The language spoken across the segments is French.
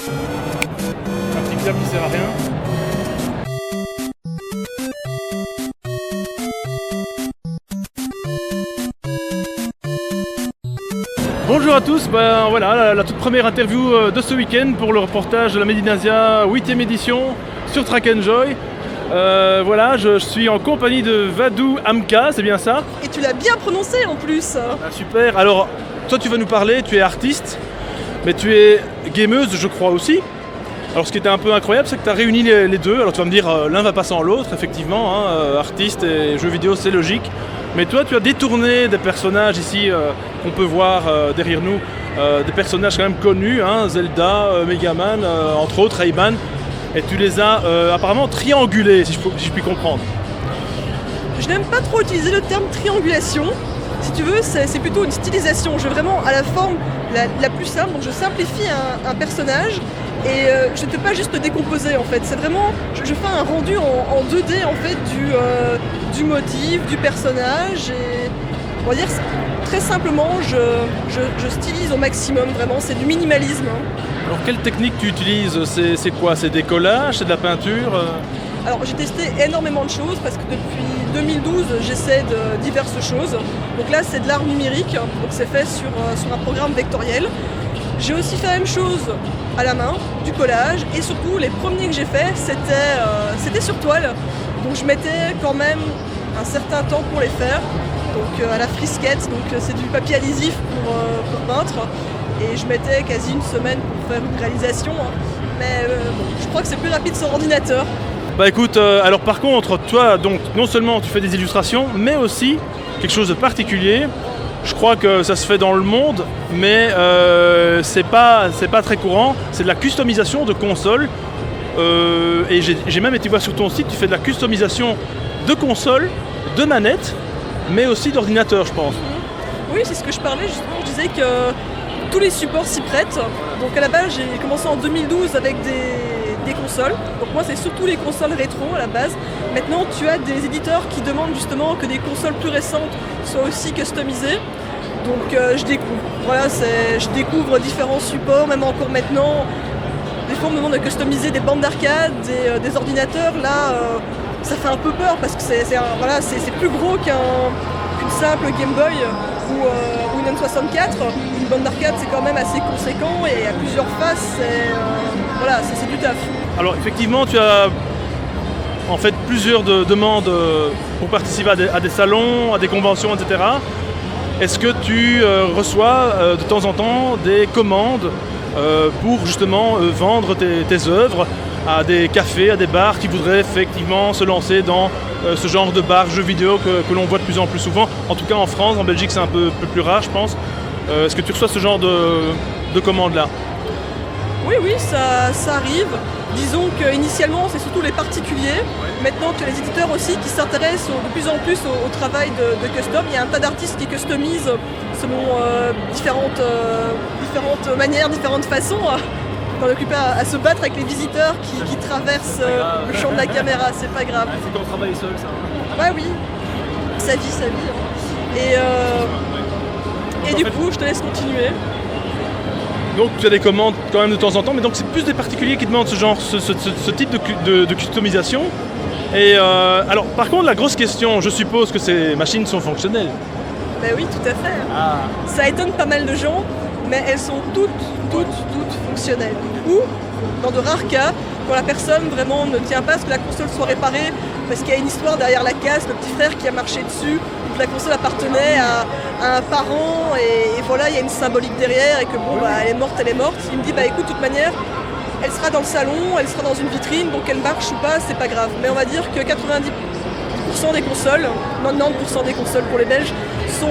Un petit clap qui sert à rien. Bonjour à tous, voilà la toute première interview de ce week-end pour le reportage de la Made in Asia 8e édition sur Track & Joy. Voilà, je suis en compagnie de Vadou Amka, c'est bien ça? Et tu l'as bien prononcé en plus. Ah, super, alors toi tu vas nous parler, tu es artiste, mais tu es gameuse je crois aussi. Alors ce qui était un peu incroyable, c'est que tu as réuni les deux, alors tu vas me dire l'un va pas sans l'autre, effectivement, hein, artiste et jeux vidéo c'est logique. Mais toi, tu as détourné des personnages ici qu'on peut voir derrière nous, des personnages quand même connus, hein, Zelda, Megaman, entre autres, Rayman, et tu les as apparemment triangulés, si je puis comprendre. Je n'aime pas trop utiliser le terme triangulation. Si tu veux, c'est plutôt une stylisation. Je vais vraiment à la forme la plus simple, donc je simplifie un personnage et je ne peux pas juste le décomposer en fait. C'est vraiment, je fais un rendu en 2D en fait du motif, du personnage et on va dire très simplement je stylise au maximum vraiment, c'est du minimalisme. Alors quelle technique tu utilises? C'est quoi? C'est des collages? C'est de la peinture? Alors j'ai testé énormément de choses parce que depuis 2012 j'essaie de diverses choses. Donc là c'est de l'art numérique, donc c'est fait sur un programme vectoriel. J'ai aussi fait la même chose à la main, du collage, et surtout les premiers que j'ai fait c'était sur toile. Donc je mettais quand même un certain temps pour les faire, donc à la frisquette, donc c'est du papier adhésif pour peindre. Et je mettais quasi une semaine pour faire une réalisation, mais bon, je crois que c'est plus rapide sur ordinateur. Bah écoute, alors par contre, toi, donc non seulement tu fais des illustrations, mais aussi quelque chose de particulier. Je crois que ça se fait dans le monde, mais c'est pas très courant. C'est de la customisation de consoles. Et j'ai même été voir sur ton site, tu fais de la customisation de consoles, de manettes, mais aussi d'ordinateurs, je pense. Oui, c'est ce que je parlais justement. Je disais que tous les supports s'y prêtent. Donc à la base, j'ai commencé en 2012 avec des consoles. Donc moi, c'est surtout les consoles rétro à la base. Maintenant, tu as des éditeurs qui demandent justement que des consoles plus récentes soient aussi customisées. Donc je découvre. Voilà, je découvre différents supports, même encore maintenant. Des fois, on me demande de customiser des bandes d'arcade, des ordinateurs. Là, ça fait un peu peur parce que c'est plus gros qu'une simple Game Boy ou une N64. Une bande d'arcade, c'est quand même assez conséquent et à plusieurs faces, c'est du taf. Alors effectivement, tu as en fait plusieurs demandes pour participer à des salons, à des conventions, etc. Est-ce que tu reçois de temps en temps des commandes pour justement vendre tes œuvres à des cafés, à des bars qui voudraient effectivement se lancer dans ce genre de bar jeux vidéo que l'on voit de plus en plus souvent? En tout cas en France, en Belgique c'est un peu plus rare je pense. Est-ce que tu reçois ce genre de commandes-là? Oui, ça arrive. Disons qu'initialement, c'est surtout les particuliers. Maintenant, tu as les éditeurs aussi qui s'intéressent de plus en plus au travail de custom. Il y a un tas d'artistes qui customisent selon différentes manières, différentes façons. On est occupé à se battre avec les visiteurs qui traversent le champ de la caméra, c'est pas grave. C'est quand on travaille seul ça. Ouais, oui. Sa vie. Et du coup, je te laisse continuer. Donc tu as des commandes quand même de temps en temps, mais donc c'est plus des particuliers qui demandent ce type de customisation. Et alors par contre la grosse question, je suppose que ces machines sont fonctionnelles. Ben oui, tout à fait. Ah. Ça étonne pas mal de gens, mais elles sont toutes fonctionnelles. Ou, dans de rares cas, quand la personne vraiment ne tient pas à ce que la console soit réparée, parce qu'il y a une histoire derrière la casse, le petit frère qui a marché dessus, ou que la console appartenait à un parent, et voilà, il y a une symbolique derrière, et que bon, elle est morte. Il me dit, écoute, de toute manière, elle sera dans le salon, elle sera dans une vitrine, donc elle marche ou pas, c'est pas grave. Mais on va dire que 90% des consoles, 99% des consoles pour les Belges, sont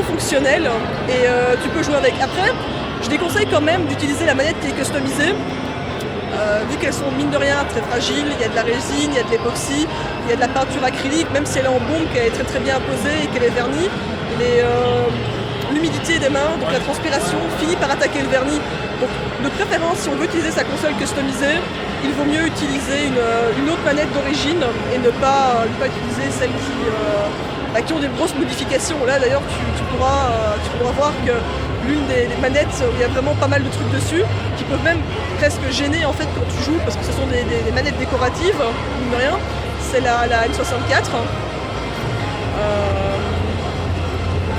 fonctionnelles, et tu peux jouer avec. Après, je déconseille quand même d'utiliser la manette qui est customisée, vu qu'elles sont mine de rien très fragiles. Il y a de la résine, il y a de l'époxy, il y a de la peinture acrylique, même si elle est en baume, qu'elle est très très bien posée et qu'elle est vernie, l'humidité des mains, donc la transpiration finit par attaquer le vernis. Donc de préférence, si on veut utiliser sa console customisée, il vaut mieux utiliser une autre manette d'origine et ne pas utiliser celles qui ont des grosses modifications. Là d'ailleurs tu pourras voir que l'une des manettes où il y a vraiment pas mal de trucs dessus, qui peuvent même presque gêner en fait quand tu joues, parce que ce sont des manettes décoratives, mine de rien. C'est la N64.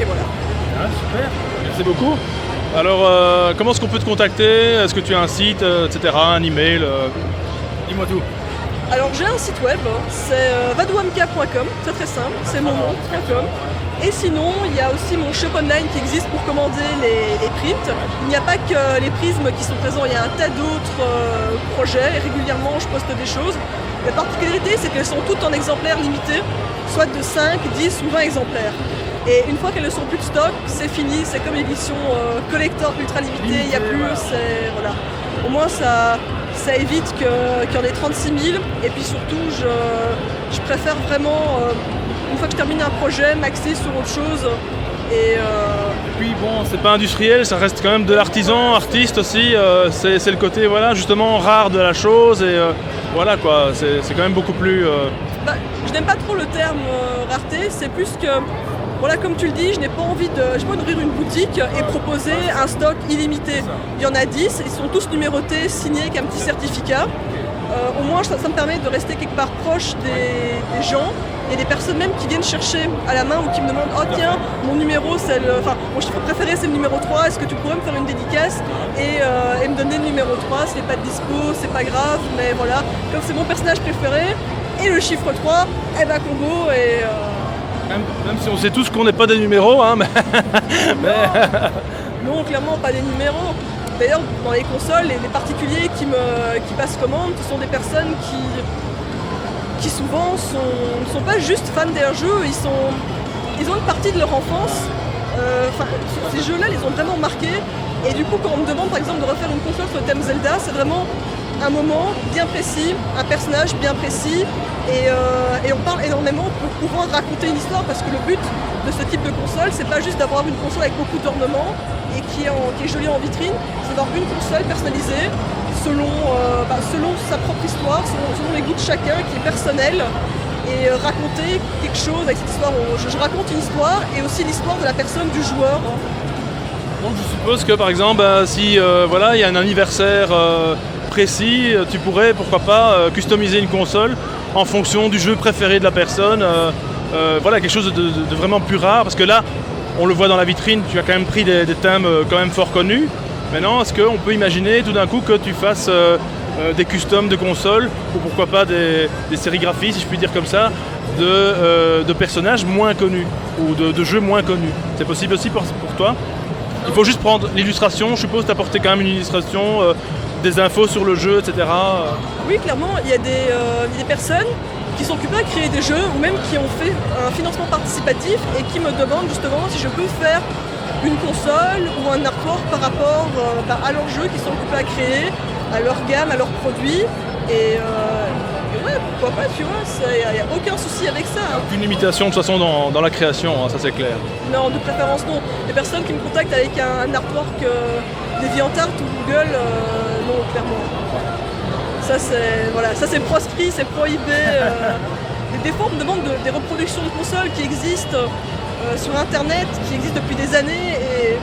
Et voilà. Ah, super, merci beaucoup. Alors, comment est-ce qu'on peut te contacter? Est-ce que tu as un site, etc., un email? Dis-moi tout. Alors j'ai un site web, c'est vadouamka.com, c'est très simple, c'est mon nom.com. Et sinon, il y a aussi mon shop online qui existe pour commander les prints. Il n'y a pas que les prismes qui sont présents, il y a un tas d'autres projets. Et régulièrement, je poste des choses. La particularité, c'est qu'elles sont toutes en exemplaires limités, soit de 5, 10 ou 20 exemplaires. Et une fois qu'elles ne sont plus de stock, c'est fini, c'est comme l'édition collector ultra limitée, il n'y a plus, c'est... Voilà. Au moins, ça évite qu'il y en ait 36 000. Et puis surtout, je préfère vraiment... une fois que je termine un projet, m'axer sur autre chose. Et puis bon, c'est pas industriel, ça reste quand même de l'artisan, artiste aussi. C'est le côté voilà justement rare de la chose et voilà quoi. C'est quand même beaucoup plus. Je n'aime pas trop le terme rareté. C'est plus que voilà, comme tu le dis, je n'ai pas envie d'ouvrir une boutique et proposer un stock illimité. Il y en a 10, ils sont tous numérotés, signés avec un petit certificat. Au moins, ça me permet de rester quelque part proche des gens. Il y a des personnes même qui viennent chercher à la main ou qui me demandent « Oh tiens, mon numéro, mon chiffre préféré c'est le numéro 3, est-ce que tu pourrais me faire une dédicace ?» et me donner le numéro 3, ce n'est pas de dispo, c'est pas grave, mais voilà, comme c'est mon personnage préféré, et le chiffre 3, eh ben combo et... Même si on sait tous qu'on n'est pas des numéros, hein, mais... Non, clairement pas des numéros. D'ailleurs, dans les consoles, les particuliers qui passent commande, ce sont des personnes qui souvent ne sont pas juste fans d'un jeu, ils ont une partie de leur enfance. Ces jeux-là les ont vraiment marqués. Et du coup, quand on me demande par exemple de refaire une console sur le thème Zelda, c'est vraiment un moment bien précis, un personnage bien précis. Et on parle énormément pour pouvoir raconter une histoire, parce que le but de ce type de console, c'est pas juste d'avoir une console avec beaucoup d'ornements et qui est jolie en vitrine, c'est d'avoir une console personnalisée selon sa propre histoire, selon les goûts de chacun, qui est personnelle, et raconter quelque chose avec cette histoire. Je raconte une histoire et aussi l'histoire de la personne, du joueur. Donc je suppose que par exemple, si il y a un anniversaire précis, tu pourrais pourquoi pas customiser une console en fonction du jeu préféré de la personne. Quelque chose de vraiment plus rare, parce que là, on le voit dans la vitrine, tu as quand même pris des thèmes quand même fort connus. Maintenant, est-ce qu'on peut imaginer tout d'un coup que tu fasses des customs de consoles, ou pourquoi pas des sérigraphies, si je puis dire comme ça, de personnages moins connus, ou de jeux moins connus? C'est possible aussi pour toi? Il faut juste prendre l'illustration, je suppose t'apporter quand même une illustration, des infos sur le jeu, etc. Oui, clairement, il y a des personnes qui sont occupées à créer des jeux, ou même qui ont fait un financement participatif et qui me demandent justement si je peux faire une console ou un artwork par rapport à leurs jeux qu'ils sont occupés à créer, à leur gamme, à leurs produits. Et ouais, pourquoi pas, tu vois, il n'y a aucun souci avec ça. Aucune limitation de toute façon dans la création, hein, ça c'est clair. Non, de préférence non. Les personnes qui me contactent avec un artwork DeviantArt ou Google, non, clairement. Ça c'est proscrit, c'est prohibé. Des fois on me demande des reproductions de consoles qui existent sur internet, qui existent depuis des années, et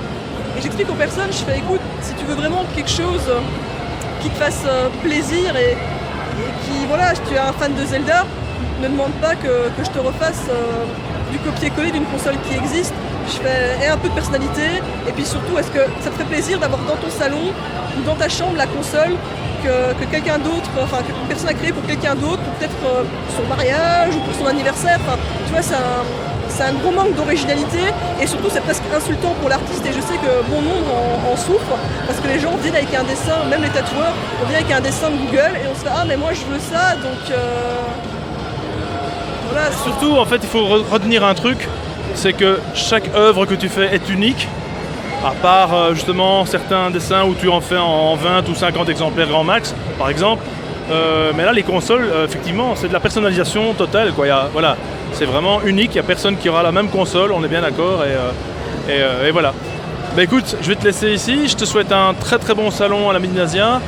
j'explique aux personnes, je fais écoute, si tu veux vraiment quelque chose qui te fasse plaisir et qui, voilà, si tu es un fan de Zelda, ne demande pas que je te refasse du copier-coller d'une console qui existe. Je fais un peu de personnalité, et puis surtout, est-ce que ça te ferait plaisir d'avoir dans ton salon ou dans ta chambre la console que quelqu'un d'autre, qu'une personne a créée pour quelqu'un d'autre, pour peut-être son mariage ou pour son anniversaire. Tu vois, c'est un gros manque d'originalité, et surtout c'est presque insultant pour l'artiste, et je sais que bon nombre en souffre, parce que les gens viennent avec un dessin, même les tatoueurs, on vient avec un dessin de Google et on se fait ah mais moi je veux ça, donc voilà. Surtout en fait il faut retenir un truc, c'est que chaque œuvre que tu fais est unique, à part justement certains dessins où tu en fais en 20 ou 50 exemplaires grand max par exemple. Mais là les consoles, effectivement c'est de la personnalisation totale quoi. Voilà, c'est vraiment unique, il n'y a personne qui aura la même console, on est bien d'accord, et voilà. Bah écoute, je vais te laisser ici, je te souhaite un très très bon salon à la Midnasia,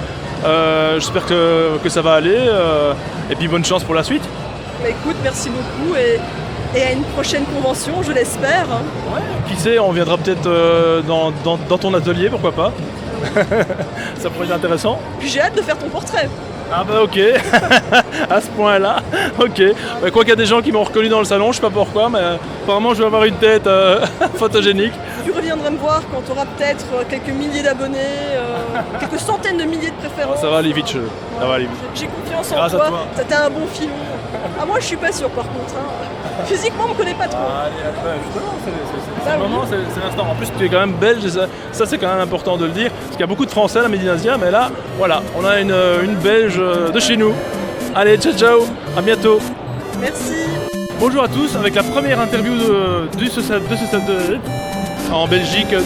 j'espère que ça va aller, et puis bonne chance pour la suite. Bah écoute, merci beaucoup, et à une prochaine convention, je l'espère. Ouais, qui sait, on viendra peut-être dans ton atelier, pourquoi pas. Ça pourrait être intéressant. Puis j'ai hâte de faire ton portrait. Ah bah ok, à ce point-là, ok. Bah, quoi qu'il y a des gens qui m'ont reconnu dans le salon, je sais pas pourquoi, mais apparemment je vais avoir une tête photogénique. Tu reviendras me voir quand tu auras peut-être quelques milliers d'abonnés, quelques centaines de milliers de préférences. Ça va aller vite, ça va aller vite. J'ai confiance en Grâce à toi, toi. t'as un bon filon. Ah moi je suis pas sûr par contre. Hein. Physiquement on me connaît pas trop. Justement, c'est Bah le moment, oui. c'est l'instant. En plus tu es quand même belge, et ça c'est quand même important de le dire. Parce qu'il y a beaucoup de Français à la Médinasia, mais là, voilà, on a une Belge de chez nous. Allez, ciao ciao, à bientôt. Merci. Bonjour à tous, avec la première interview de ce en Belgique, j'ai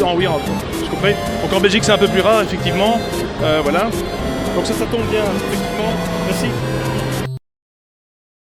compris. Donc en Belgique c'est un peu plus rare effectivement, voilà. Donc ça tombe bien, effectivement. Merci.